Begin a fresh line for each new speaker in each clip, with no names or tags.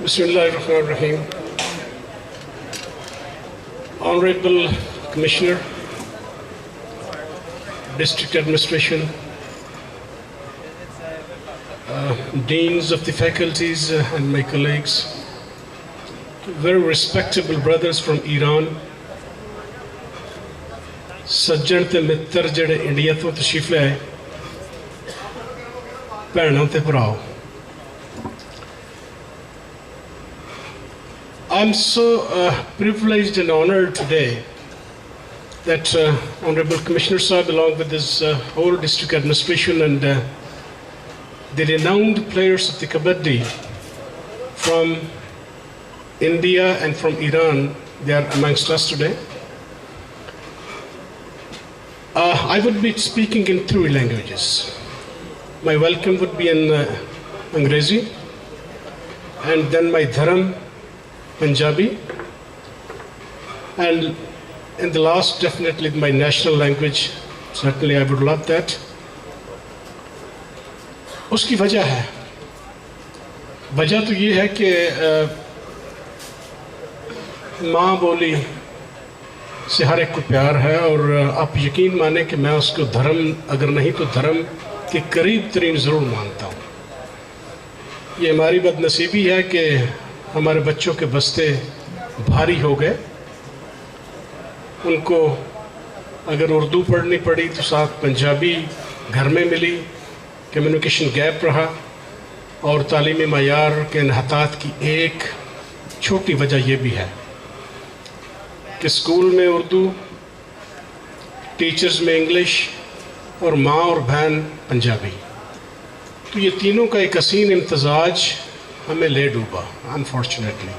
Bismillahirrahmanirrahim. Honorable Commissioner, District Administration, Deans of the faculties and my colleagues, very respectable brothers from Iran, सज्जन ते मित्र जेड़े India तो तशरीफ ले आए, भैनों ते भराओ, I'm so privileged and honored today that Honorable Commissioner Saab, along with his whole district administration and the renowned players of the Kabaddi from India and from Iran, they are amongst us today. I would be speaking in three languages. My welcome would be in Angrezi, and then my dharam, Punjabi, and in the last, definitely my national language. Certainly I would love that. उसकी वजह है, वजह तो ये है कि माँ बोली से हर एक को प्यार है, और आप यकीन माने कि मैं उसको धर्म, अगर नहीं तो धर्म के करीब तरीन ज़रूर मानता हूँ। ये हमारी बदनसीबी है कि हमारे बच्चों के बस्ते भारी हो गए। उनको अगर उर्दू पढ़नी पड़ी तो साथ पंजाबी घर में मिली, कम्युनिकेशन गैप रहा, और तालीमी मयार के इन्हतात की एक छोटी वजह यह भी है कि स्कूल में उर्दू, टीचर्स में इंग्लिश, और माँ और बहन पंजाबी, तो ये तीनों का एक हसीन इम्तजाज हमें ले डूबा, अनफॉर्चुनेटली।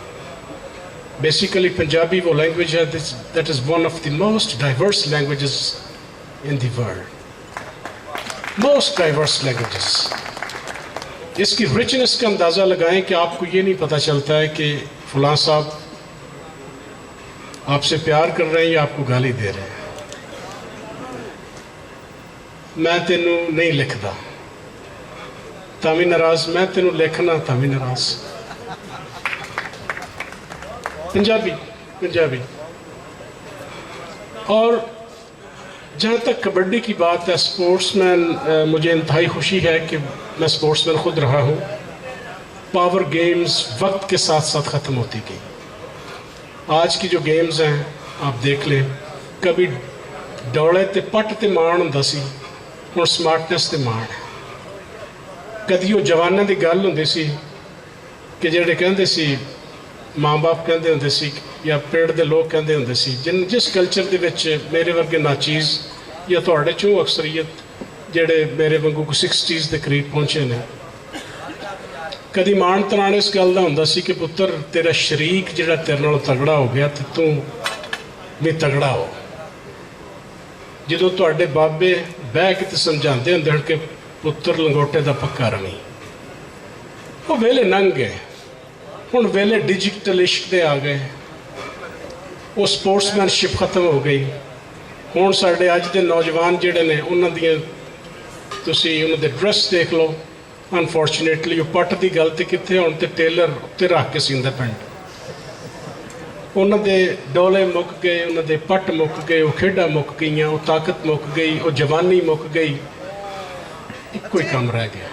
बेसिकली पंजाबी वो लैंग्वेज है that is one of the most diverse languages in the world, most diverse languages. इसकी रिचनेस का अंदाज़ा लगाएं कि आपको ये नहीं पता चलता है कि फलां साहब आपसे प्यार कर रहे हैं या आपको गाली दे रहे हैं। मैं तेनू नहीं लिखदा तावी नाराज, मैं तेनू लिखना तावी नाराज। पंजाबी पंजाबी। और जहाँ तक कबड्डी की बात है, स्पोर्ट्समैन, मुझे इंतहाई खुशी है कि मैं स्पोर्ट्समैन खुद रहा हूँ। पावर गेम्स वक्त के साथ साथ ख़त्म होती गई। आज की जो गेम्स हैं आप देख लें, कभी दौड़े ते पट ते मान हुंदा सी, हुण स्मार्टनेस ते मान है। कदी वो जवानों की गल होंदी सी कि जेड़े कहंदे सी, माँ बाप कहंदे हुंदे सी या पिंड दे लोग कहंदे हुंदे सी, जिस कल्चर दे विच मेरे वर्गे नाचीज़ या तुहाडे चों अक्सरीयत जेड़े मेरे वांगू 60s के करीब पहुँचे ने, कदी मान तराने इस गल का हुंदा सी कि पुत्तर तेरा शरीक जिहड़ा तेरे नाल तगड़ा हो गया तो तू भी तगड़ा हो। जदों तुहाडे बाबे बह के समझाते हुंदे कि पुत्तर लंगोटे का पक्का रही, वो वेले लंघ गए। हुण वेले डिजिटल इश्क दे आ गए, वो स्पोर्ट्समैनशिप खत्म हो गई। हुण साडे अज दे नौजवान जिहड़े ने उन्हां दियां तुसीं उन्हां दे ड्रैस देख लो, अनफॉर्चुनेटली वो पट की गल तो कितने, हुण ते टेलर उत्ते रख के सींदा पिंड। उन्हां दे डोले मुक गए, उन्हां दे पट मुक गए, वो खेडां मुक गईयां, वो ताकत मुक गई, वो जवानी मुक गई। इक्को ही काम रह गया,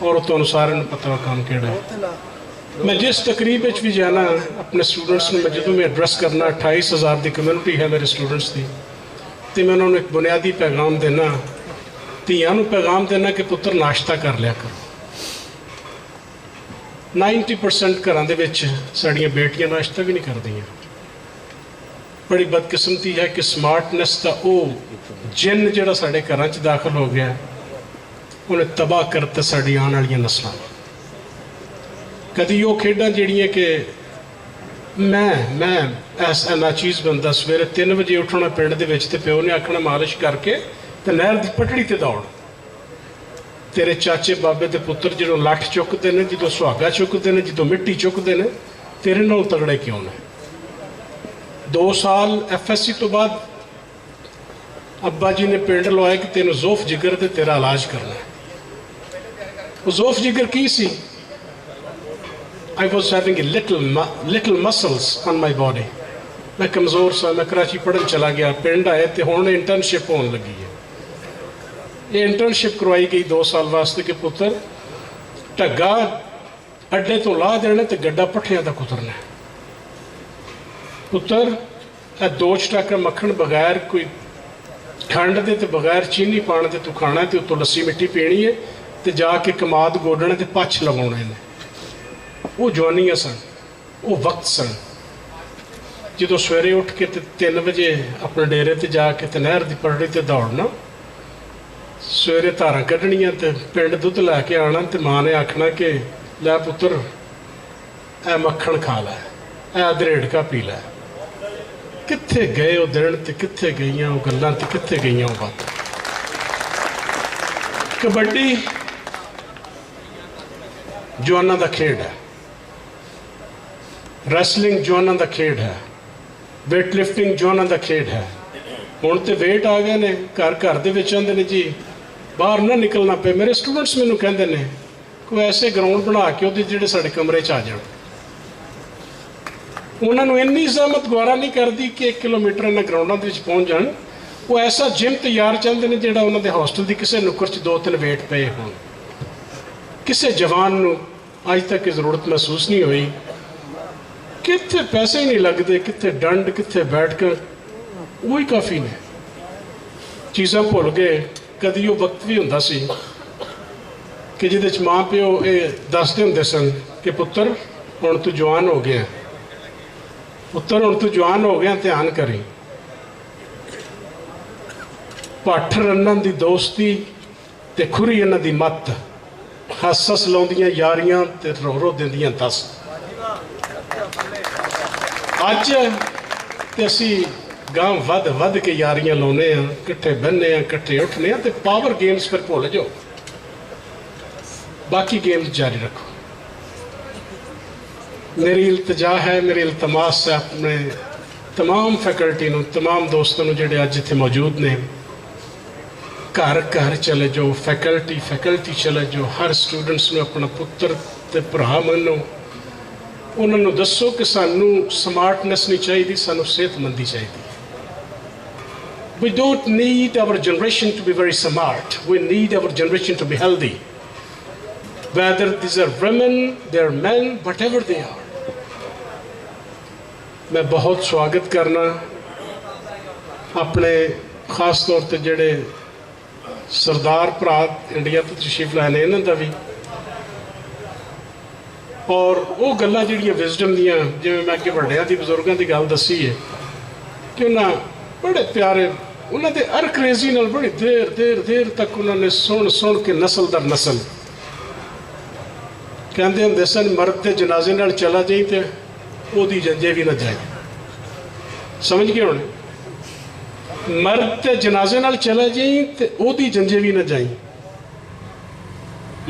और तुहानू सारिआं नूं पता वा काम किहड़ा है। मैं जिस तकरीब भी जाना अपने स्टूडेंट्स में, जो मैं एड्रैस करना, 28,000 की कम्यूनिटी है मेरे स्टूडेंट्स की, तो मैं उन्होंने एक बुनियादी पैगाम देना, धीआं नूं पैगाम देना कि पुत्र नाश्ता कर लिया करो। 90% घरां दे विच साड़ियां बेटियां नाश्ता भी नहीं करदियां। बड़ी बदकिस्मती है कि स्मार्टनेस का वो जिन जिहड़ा साडे घरां च दाखिल हो गया, उन्हें तबाह करता साड़ी आने वाली नस्लों। कदी वो खेडां जिहड़ियां कि मैं ऐसा नाचीज़ बंदा, सवेरे 3 बजे उठना पिंड दे विच ते प्यो ने आखना मालिश करके ते नहर की पटड़ी ते दौड़। तेरे चाचे बाबे के पुत्र जो लठ चुकते हैं, जो सुहागा चुकते हैं, जो मिट्टी चुकते हैं, तेरे नाल तगड़े क्यों ने। 2 साल FSC तो बाद अब्बा जी ने पिंड लवाया कि तेन जोफ जिगर ते तेरा इलाज करना है। वो जोफ जिगर की सी? I was having a little muscles on my body. मैं कमज़ोर सा, मैं कराची पढ़न चला गया, पिंड आए तो हुण इंटर्नशिप होने लगी है। ये इंटर्नशिप करवाई गई 2 साल वास्ते कि पुत्र ढग्गा अड्डे तो ला देने तो गड्ढा पट्ठियां दा कुतरना है। पुत्र ए 2 चटाका मक्खन बगैर कोई खंड दे ते बगैर चीनी पाने ते तू खाना है, तो उत्तों लस्सी मिट्टी पीनी है, तो जाके कमाद गोडने ते पछ लगाने ने। वो जवानियां सन, वो वक्त सन जो सवेरे उठ के 3 बजे अपने डेरे ते जाके ते नहर की पटड़ी ते दौड़ना, सवेरे धारा कढ़नियां ते पिंड दुध लैके आना, तो माँ ने आखना कि लै पुत्र ए मक्खन खा लै, ए दरेड़का पी लै। कित्थे गए वो दिन, तो कित्थे गईयां वो गल्लां, तो कित्थे गईयां वो बातां। कबड्डी जवानां दा खेड है, रैसलिंग जवानां दा खेड है, वेट लिफ्टिंग जवानां दा खेड है। हुण तो वेट आ गए ने, घर घर दे विच आंदे ने जी बाहर ना निकलना पे। मेरे स्टूडेंट्स मैनूं कहंदे ने कोई ऐसे ग्राउंड बना के उहदे जिहड़े साडे कमरे च आ जाण। उन्होंने इन्नी जहमत गवारा नहीं करती कि 1 किलोमीटर इन्होंने ग्राउंडों के पहुँच जान। वो ऐसा जिम तैयार चाहते हैं जोड़ा उन्होंने हॉस्टल की किसी नुक्कड़ 2-3 वेट पे हो। किसी जवान को अज तक जरूरत महसूस नहीं हुई। कितने पैसे ही नहीं लगते, कितने डंड, कितने बैठक, वही काफ़ी ने। चीज़ा भुल गए। कदी वो वक्त भी होंदा सी कि जिहदे माँ प्यो ये दसदे हुंदे सन कि पुत्र हुण तू जवान हो गया, पुत्र हुण तू जवान हो गया, ध्यान करी। भट्ठ रन्नन दी दोस्ती ते खुरी इन्हां दी मत, हस हस लाउंदियां यारियां ते रो रो दिंदियां दस। अज ते असी गांव वध वध के यारियां लाउने आ, कट्ठे बहने आ, कट्ठे उठने आ, ते पावर गेम्स फिर भुल जाओ, बाकी गेम्स जारी रखो। मेरी इल्तजा है, मेरी इल्तमास है अपने तमाम फैकल्टी नूं, तमाम दोस्तों नूं जिहड़े अज इत्थे मौजूद ने, घर घर चले जाओ, फैकल्टी चले जाओ, हर स्टूडेंट्स नूं अपना पुत्र ते भरा मनो। उन्होंने दसो कि सानू स्मार्टनेस नहीं चाहिए, सानू सेहतमंदी चाहिए। We don't need our generation to be very smart. We need our generation to be healthy. Whether these are women, they are men, whatever they are. मैं बहुत स्वागत करना अपने खास तौर पर जेडे सरदार भरा इंडिया तो तशरीफ लाने इन्हों का भी, और वो गल्लां जिहड़ियां विजडम दियां, जिवें मैं अगे वड्डियां दी बुजुर्गां दी गल दसी है कि उन्हां बड़े प्यारे, उन्होंने हर क्रेजी नाल बड़ी देर देर देर तक उन्होंने सुन सुन के नस्ल दर नस्ल कहते होंदे सन, मर्द के जनाजे नाल चला जाई तो ओदी जंजे भी न जाए। समझ गए होने, मर्द के जनाजे नाल चला जाई तो ओदी जंजे भी न जाई।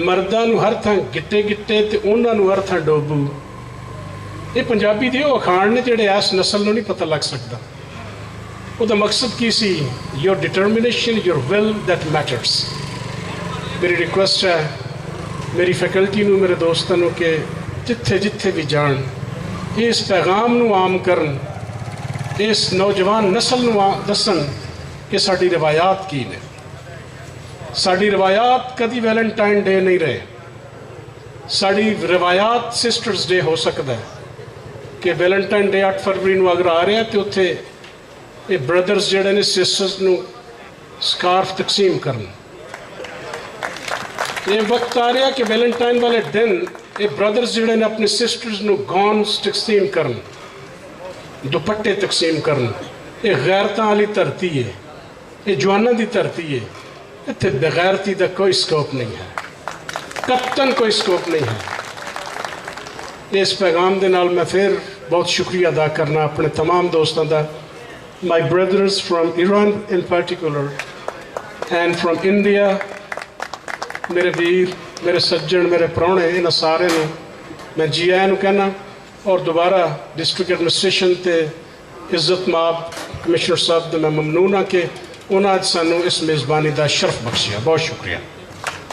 मर्दां नूं हर थां गिट्टे गिट्टे ते उन्हां नूं हर थां डोबू। ये पंजाबी दे वो अखाण ने जिहड़े इस नस्ल नूं नहीं पता लग सकता। ਉਹਦਾ मकसद की सी, your determination, your will that matters. मेरी रिक्वेस्ट है मेरी फैकल्टी नूं, मेरे दोस्तों नूं कि जिथे जिथे भी जान इस पैगाम नूं आम करन, इस नौजवान नस्ल नूं दसन कि साडी रिवायात की ने। साडी रिवायात कदी वैलेंटाइन डे नहीं रहे। साडी रिवायात सिस्टर्स डे हो सकता है कि वैलेंटाइन डे 8 फरवरी नूं अगर आ रहा है तो उत्थे ये ब्रदर्स जिहड़े ने सिस्टर्स नूं स्कार्फ तकसीम करन। ये वक्त आ रहा कि वैलेंटाइन वाले दिन ये ब्रदर्स जिहड़े ने अपने सिस्टर्स नूं गॉन्स तकसीम करन, दुपट्टे तकसीम करन। ये गैरतां वाली धरती है, ये जवानां दी धरती है। इत्थे बेगैरती का कोई स्कोप नहीं है, कतन कोई स्कोप नहीं है। इस पैगाम के नाल मैं फिर बहुत शुक्रिया अदा करना अपने तमाम दोस्तों का, my brothers from Iran in particular and from India, मेरे वीर, मेरे सज्जन, मेरे प्राहुणे, इन्हां सारे नूं मैं जी आया नूं कहना। और दोबारा डिस्ट्रिक्ट एडमिनिस्ट्रेशन ते इज्जत माब कमिश्नर साहब मैं ममनून हाँ कि उन्होंने सानू इस मेज़बानी का शर्फ बख्शिया। बहुत शुक्रिया।